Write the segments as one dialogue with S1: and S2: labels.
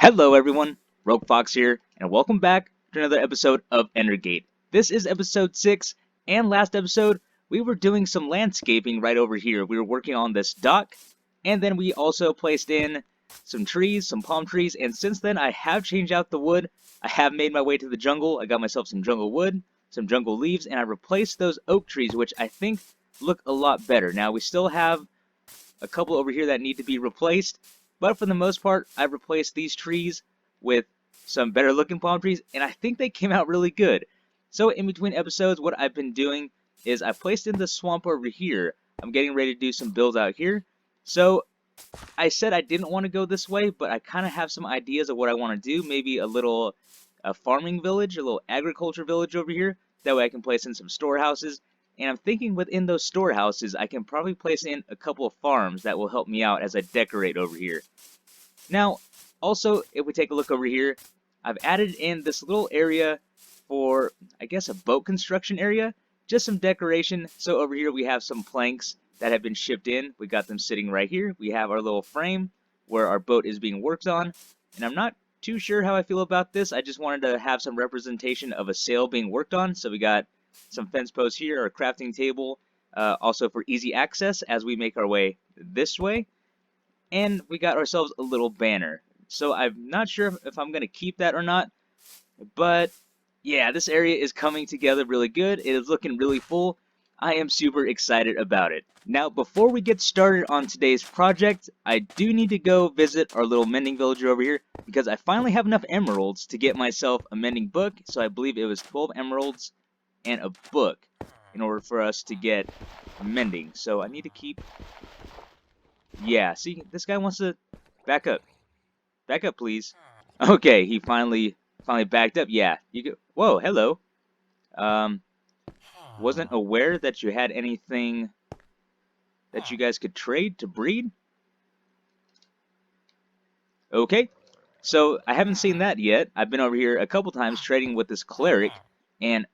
S1: Hello everyone, Rogue Fox here, and welcome back to another episode of Endergate. This is episode 6, and last episode, we were doing some landscaping right over here. We were working on this dock, and then we also placed in some trees, some palm trees, and since then I have changed out the wood. I have made my way to the jungle. I got myself some jungle wood, some jungle leaves, and I replaced those oak trees, which I think look a lot better. Now, we still have a couple over here that need to be replaced, but for the most part, I've replaced these trees with some better looking palm trees, and I think they came out really good. So in between episodes, what I've been doing is I placed in the swamp over here. I'm getting ready to do some builds out here. So I said I didn't want to go this way, but I kind of have some ideas of what I want to do. Maybe a farming village, a little agriculture village over here. That way I can place in some storehouses. And I'm thinking within those storehouses, I can probably place in a couple of farms that will help me out as I decorate over here. Now, also, if we take a look over here, I've added in this little area for, I guess, a boat construction area. Just some decoration. So over here we have some planks that have been shipped in. We got them sitting right here. We have our little frame where our boat is being worked on. And I'm not too sure how I feel about this. I just wanted to have some representation of a sail being worked on. So we got some fence posts here, our crafting table, also for easy access as we make our way this way. And we got ourselves a little banner. So I'm not sure if I'm going to keep that or not. But yeah, this area is coming together really good. It is looking really full. I am super excited about it. Now, before we get started on today's project, I do need to go visit our little mending villager over here because I finally have enough emeralds to get myself a mending book. So I believe it was 12 emeralds and a book in order for us to get mending. So I need to keep... Yeah, see, this guy wants to back up. Back up, please. Okay, he finally backed up. Yeah, you go. Whoa, hello. Wasn't aware that you had anything that you guys could trade to breed. Okay, so I haven't seen that yet. I've been over here a couple times trading with this cleric, and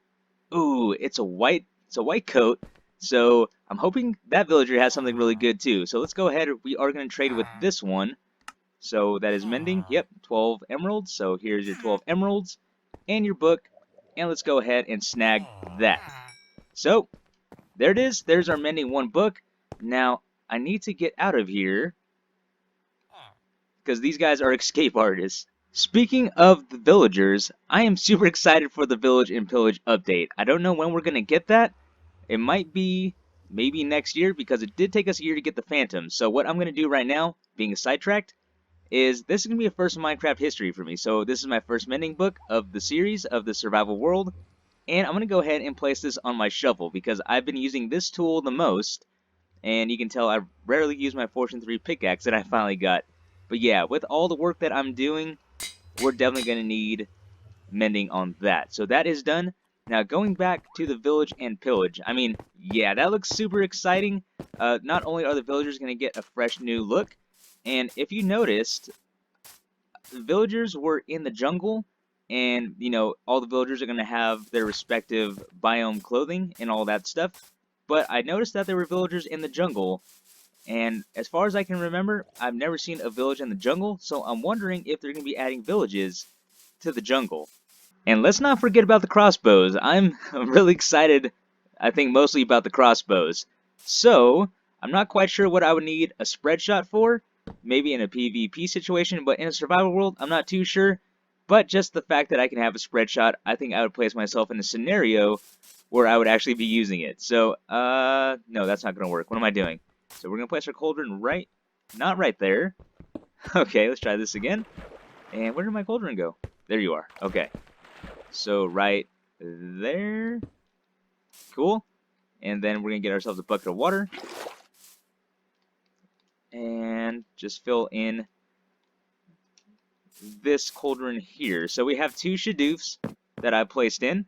S1: ooh, it's a white coat. So I'm hoping that villager has something really good too. So let's go ahead. We are going to trade with this one. So that is mending. Yep, 12 emeralds. So here's your 12 emeralds and your book. And let's go ahead and snag that. So there it is. There's our mending 1 book. Now I need to get out of here because these guys are escape artists. Speaking of the villagers, I am super excited for the Village and Pillage update. I don't know when we're going to get that. It might be maybe next year because it did take us a year to get the Phantom. So what I'm going to do right now, being sidetracked, is this is going to be a first Minecraft history for me. So this is my first mending book of the series of the survival world. And I'm going to go ahead and place this on my shovel because I've been using this tool the most. And you can tell I rarely use my Fortune 3 pickaxe that I finally got. But yeah, with all the work that I'm doing, we're definitely going to need mending on that. So that is done. Now going back to the Village and Pillage, I mean, yeah, that looks super exciting. Not only are the villagers going to get a fresh new look, and if you noticed, the villagers were in the jungle, and, you know, all the villagers are going to have their respective biome clothing and all that stuff. But I noticed that there were villagers in the jungle, and as far as I can remember, I've never seen a village in the jungle, so I'm wondering if they're going to be adding villages to the jungle. And let's not forget about the crossbows. I'm really excited, I think mostly about the crossbows. So, I'm not quite sure what I would need a spread shot for. Maybe in a PvP situation, but in a survival world, I'm not too sure. But just the fact that I can have a spread shot, I think I would place myself in a scenario where I would actually be using it. So, no, that's not going to work. What am I doing? So we're going to place our cauldron not right there. Okay, let's try this again. And where did my cauldron go? There you are. Okay. So right there. Cool. And then we're going to get ourselves a bucket of water. And just fill in this cauldron here. So we have 2 shadoofs that I placed in.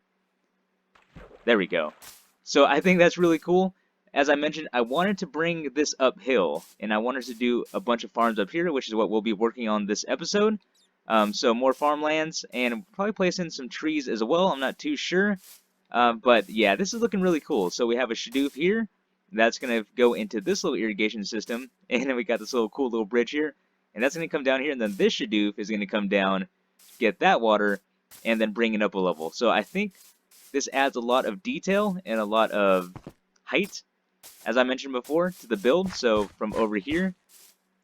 S1: There we go. So I think that's really cool. As I mentioned, I wanted to bring this uphill, and I wanted to do a bunch of farms up here, which is what we'll be working on this episode. So more farmlands, and probably place in some trees as well. I'm not too sure. But yeah, this is looking really cool. So we have a shadoof here. That's going to go into this little irrigation system. And then we got this little cool little bridge here. and that's going to come down here, and then this Shadoof is going to come down, get that water, and then bring it up a level. So I think this adds a lot of detail and a lot of height, as I mentioned before, to the build. So from over here,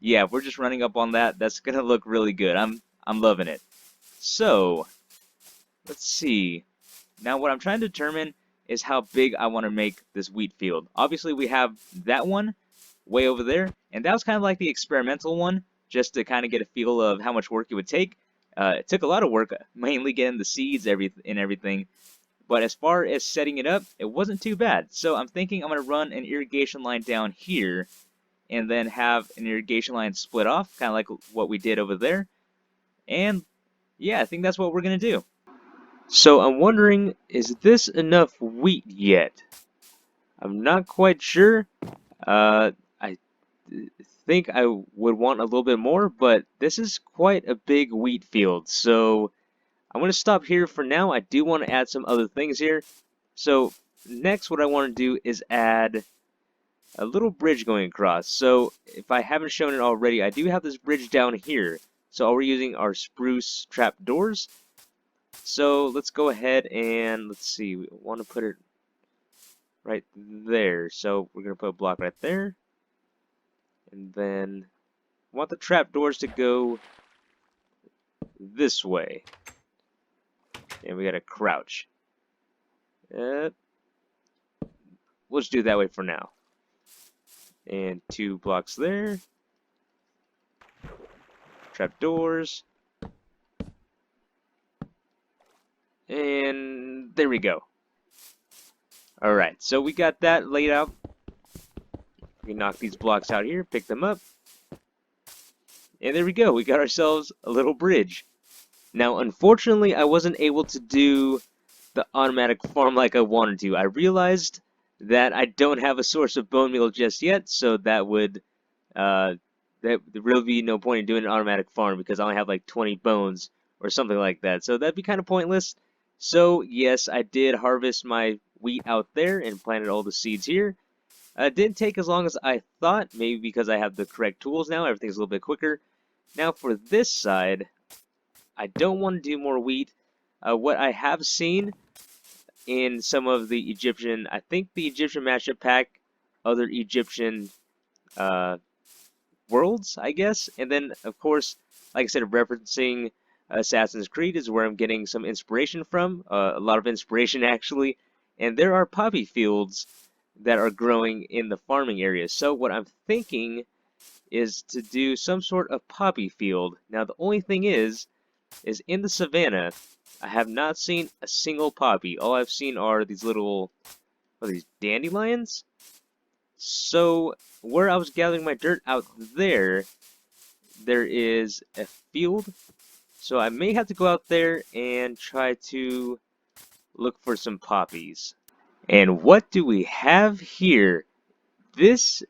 S1: yeah, if we're just running up on that, that's going to look really good. I'm loving it. So let's see. Now what I'm trying to determine is how big I want to make this wheat field. Obviously we have that one way over there, and that was kind of like the experimental one, just to kind of get a feel of how much work it would take. It took a lot of work, mainly getting the seeds and everything, but as far as setting it up, it wasn't too bad. So I'm thinking I'm going to run an irrigation line down here, and then have an irrigation line split off, kind of like what we did over there. And yeah, I think that's what we're going to do. So I'm wondering, is this enough wheat yet? I'm not quite sure. I think I would want a little bit more, but this is quite a big wheat field. So I'm going to stop here for now. I do want to add some other things here. So next what I want to do is add a little bridge going across. So if I haven't shown it already, I do have this bridge down here. So we're using our spruce trap doors. So let's go ahead and let's see, we want to put it right there. So we're going to put a block right there. And then I want the trap doors to go this way. And we got to crouch. We'll just do it that way for now. And 2 blocks there. Trap doors. And there we go. Alright, so we got that laid out. We can knock these blocks out here, pick them up. And there we go, we got ourselves a little bridge. Now, unfortunately, I wasn't able to do the automatic farm like I wanted to. I realized that I don't have a source of bone meal just yet, so that would there really be no point in doing an automatic farm because I only have like 20 bones or something like that. So that'd be kind of pointless. So yes, I did harvest my wheat out there and planted all the seeds here. It didn't take as long as I thought, maybe because I have the correct tools now. Everything's a little bit quicker. Now for this side, I don't want to do more wheat. What I have seen in some of the Egyptian, I think the Egyptian matchup pack, other Egyptian worlds, I guess. And then, of course, like I said, referencing Assassin's Creed is where I'm getting some inspiration from. A lot of inspiration, actually. And there are poppy fields that are growing in the farming area. So what I'm thinking is to do some sort of poppy field. Now, the only thing is in the savannah, I have not seen a single poppy. All I've seen are these little, what are these, dandelions? So, where I was gathering my dirt out there is a field. So I may have to go out there and try to look for some poppies. And what do we have here? This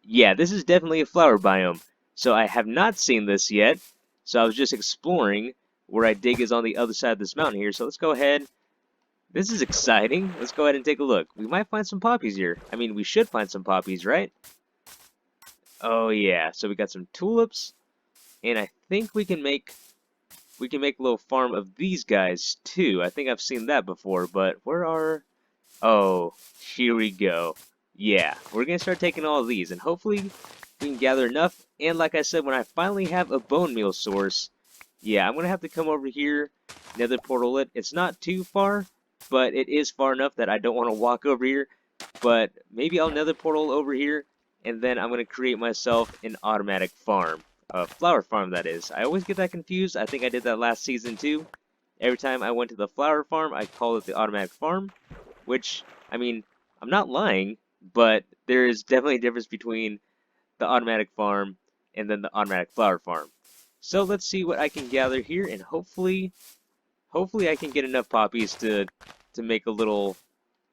S1: is definitely a flower biome. So I have not seen this yet. So I was just exploring. Where I dig is on the other side of this mountain here. So let's go ahead. This is exciting. Let's go ahead and take a look. We might find some poppies here. I mean, we should find some poppies, right? Oh yeah. So we got some tulips, and I think we can make a little farm of these guys too. I think I've seen that before, but where are? Oh, here we go. Yeah, we're gonna start taking all of these, and hopefully we can gather enough. And like I said, when I finally have a bone meal source, yeah, I'm gonna have to come over here, nether portal it. It's not too far, but it is far enough that I don't want to walk over here. But maybe I'll nether portal over here, and then I'm gonna create myself an automatic farm, a flower farm that is. I always get that confused. I think I did that last season too. Every time I went to the flower farm, I called it the automatic farm, which, I mean, I'm not lying, but there is definitely a difference between the automatic farm and then the automatic flower farm. So let's see what I can gather here, and hopefully I can get enough poppies to make a little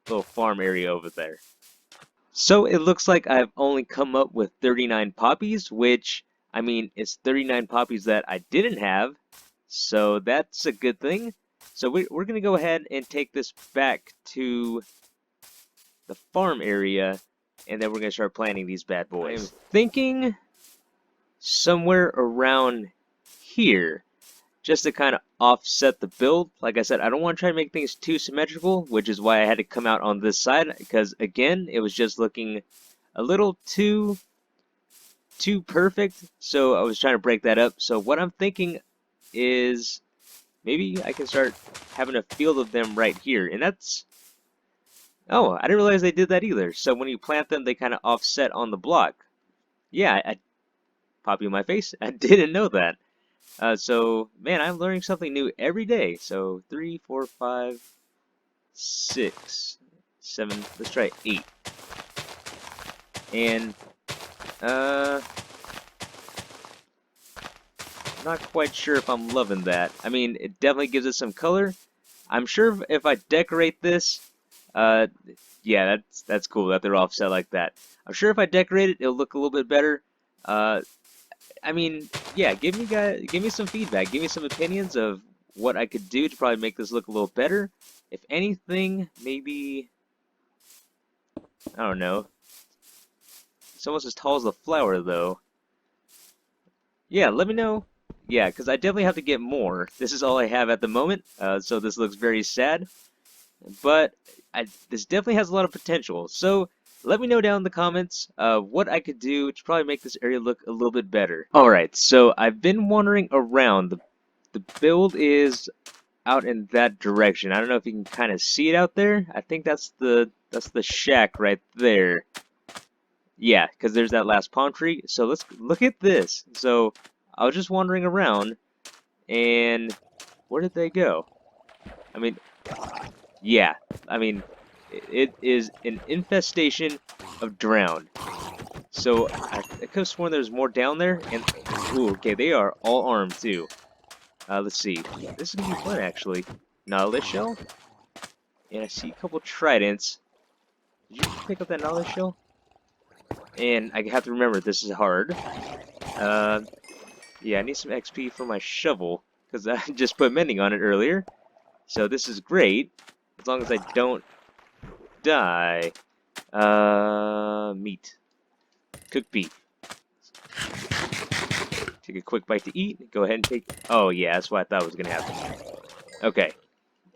S1: farm area over there. So it looks like I've only come up with 39 poppies, which, I mean, it's 39 poppies that I didn't have, so that's a good thing. So we're going to go ahead and take this back to the farm area, and then we're going to start planting these bad boys. I'm thinking somewhere around here, just to kind of offset the build. Like I said, I don't want to try to make things too symmetrical, which is why I had to come out on this side, because again, it was just looking a little too perfect, so I was trying to break that up. So what I'm thinking is maybe I can start having a field of them right here, and that's... Oh, I didn't realize they did that either. So when you plant them, they kind of offset on the block. Yeah, I pop you in my face. I didn't know that. So, man, I'm learning something new every day. So, 3, 4, 5, 6, 7, let's try 8. And, not quite sure if I'm loving that. I mean, it definitely gives it some color. I'm sure if I decorate this, yeah, that's cool that they're offset like that. I'm sure if I decorate it, it'll look a little bit better. I mean, yeah, give me some feedback, give me some opinions of what I could do to probably make this look a little better. If anything, maybe, I don't know. It's almost as tall as the flower, though. Yeah, let me know. Yeah, because I definitely have to get more. This is all I have at the moment, so this looks very sad. But this definitely has a lot of potential. So let me know down in the comments what I could do to probably make this area look a little bit better. Alright, so I've been wandering around. The build is out in that direction. I don't know if you can kind of see it out there. I think that's the shack right there. Yeah, because there's that last palm tree. So let's look at this. So I was just wandering around, and where did they go? I mean, yeah, I mean, it is an infestation of drowned. So I could have sworn there's more down there, and ooh, okay, they are all armed too. Let's see, this is gonna be fun actually. Nautilus shell, and I see a couple tridents. Did you pick up that nautilus shell? And I have to remember this is hard. Yeah, I need some XP for my shovel because I just put mending on it earlier. So this is great as long as I don't die. Meat. Cooked beef. Take a quick bite to eat. Go ahead and take... Oh, yeah, that's what I thought was going to happen. Okay.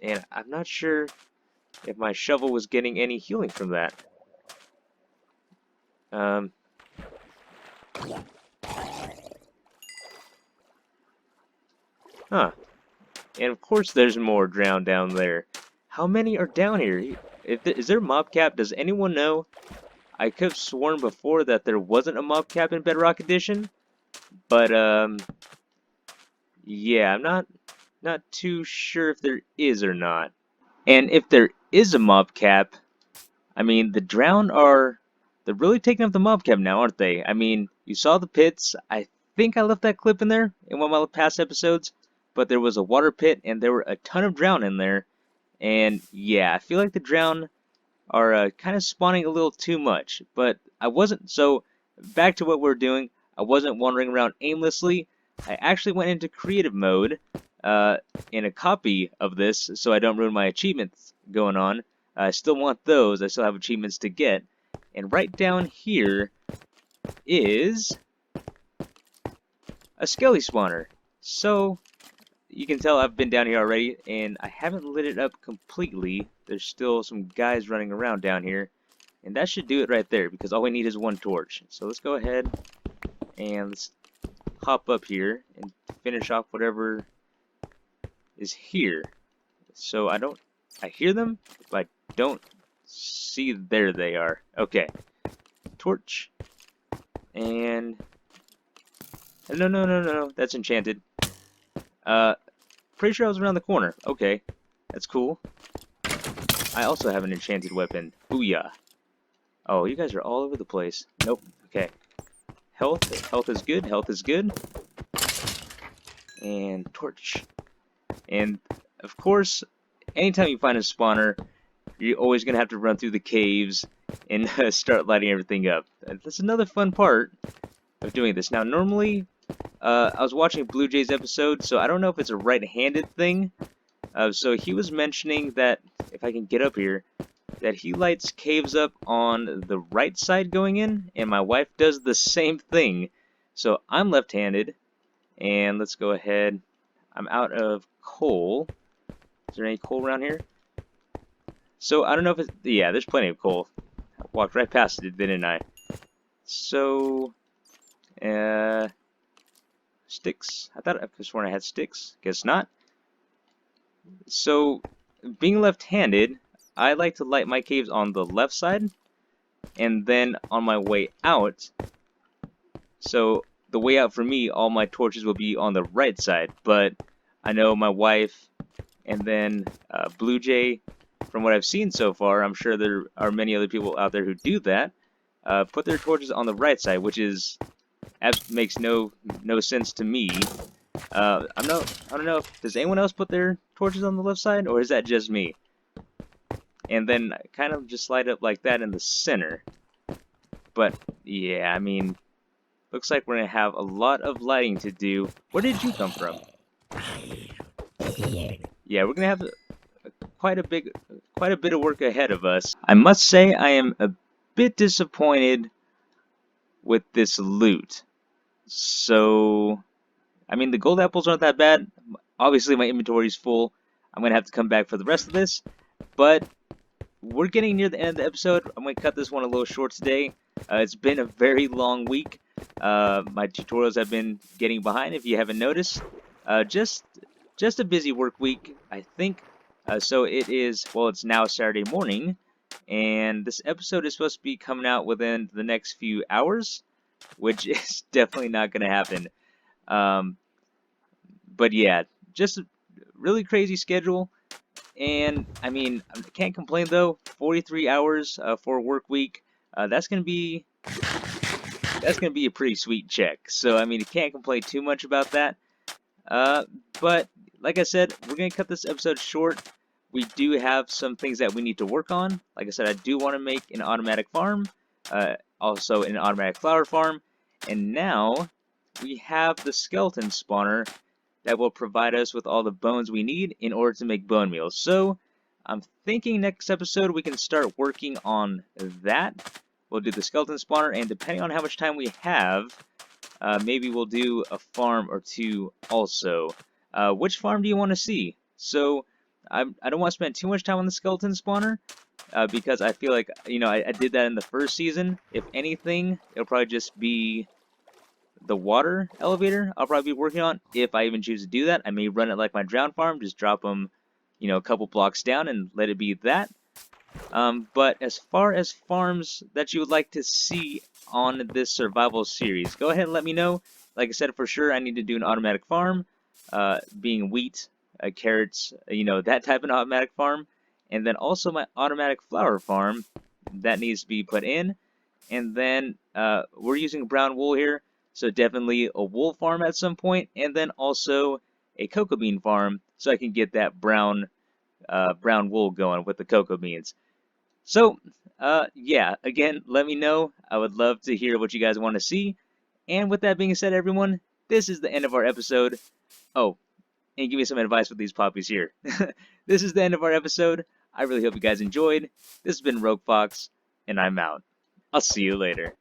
S1: And I'm not sure if my shovel was getting any healing from that. Huh. And of course there's more drowned down there. How many are down here? Is there a mob cap? Does anyone know? I could have sworn before that there wasn't a mob cap in Bedrock Edition. But, yeah, I'm not too sure if there is or not. And if there is a mob cap, I mean, the drowned they're really taking up the mob cap now, aren't they? I mean, you saw the pits. I think I left that clip in there in one of my past episodes. But there was a water pit, and there were a ton of drowned in there. And, yeah, I feel like the drowned are kind of spawning a little too much. But I wasn't, so back to what we're doing. I wasn't wandering around aimlessly. I actually went into creative mode in a copy of this so I don't ruin my achievements going on. I still want those. I still have achievements to get. And right down here is a skelly spawner. So you can tell I've been down here already, and I haven't lit it up completely. There's still some guys running around down here, and that should do it right there, because all we need is one torch. So let's go ahead and let's hop up here and finish off whatever is here. So I hear them, but I don't see. There they are. Okay. Torch. And no, that's enchanted. Pretty sure I was around the corner. Okay, that's cool. I also have an enchanted weapon. Booyah. Oh, you guys are all over the place. Nope. Okay. Health is good. Health is good. And torch. And, of course, anytime you find a spawner, you're always going to have to run through the caves and start lighting everything up. And that's another fun part of doing this. Now, normally, I was watching Blue Jay's episode, so I don't know if it's a right-handed thing. So he was mentioning that, if I can get up here, that he lights caves up on the right side going in, and my wife does the same thing. So I'm left-handed, and let's go ahead. I'm out of coal. Is there any coal around here? So I don't know if it's, yeah, there's plenty of coal. I walked right past it, didn't I? So, sticks. I thought I could have sworn I had sticks. Guess not. So, being left-handed, I like to light my caves on the left side, and then on my way out. So the way out for me, all my torches will be on the right side. But I know my wife and then Blue Jay, from what I've seen so far, I'm sure there are many other people out there who do that. Put their torches on the right side, which is makes no sense to me. I don't know if does anyone else put their torches on the left side, or is that just me? And then kind of just light up like that in the center. But yeah, I mean, looks like we're gonna have a lot of lighting to do. Where did you come from? Yeah, we're gonna have quite a bit of work ahead of us. I must say I am a bit disappointed with this loot. So, I mean, the gold apples aren't that bad. Obviously, my inventory is full. I'm gonna have to come back for the rest of this, but we're getting near the end of the episode. I'm going to cut this one a little short today. It's been a very long week. My tutorials have been getting behind, if you haven't noticed. Just a busy work week, I think. So it is, well, it's now Saturday morning, and this episode is supposed to be coming out within the next few hours, which is definitely not going to happen. But yeah, just a really crazy schedule. And I mean, I can't complain though. 43 hours for a work week. That's gonna be a pretty sweet check. So I mean, you can't complain too much about that. But like I said, we're gonna cut this episode short. We do have some things that we need to work on. Like I said, I do want to make an automatic farm, also an automatic flower farm, and now we have the skeleton spawner that will provide us with all the bones we need in order to make bone meal. So I'm thinking next episode we can start working on that. We'll do the skeleton spawner, and depending on how much time we have, maybe we'll do a farm or two also. Which farm do you want to see? So I don't want to spend too much time on the skeleton spawner, because I feel like, you know, I did that in the first season. If anything, it'll probably just be the water elevator I'll probably be working on, if I even choose to do that. I may run it like my drown farm, just drop them, you know, a couple blocks down and let it be that. But as far as farms that you would like to see on this survival series, go ahead and let me know. Like I said, for sure I need to do an automatic farm, being wheat, carrots, you know, that type of automatic farm. And then also my automatic flower farm that needs to be put in. And then we're using brown wool here, so definitely a wool farm at some point, and then also a cocoa bean farm, so I can get that brown wool going with the cocoa beans. So yeah, again, let me know. I would love to hear what you guys want to see. And with that being said, everyone, this is the end of our episode. Oh, and give me some advice with these poppies here. This is the end of our episode. I really hope you guys enjoyed. This has been Rogue Fox, and I'm out. I'll see you later.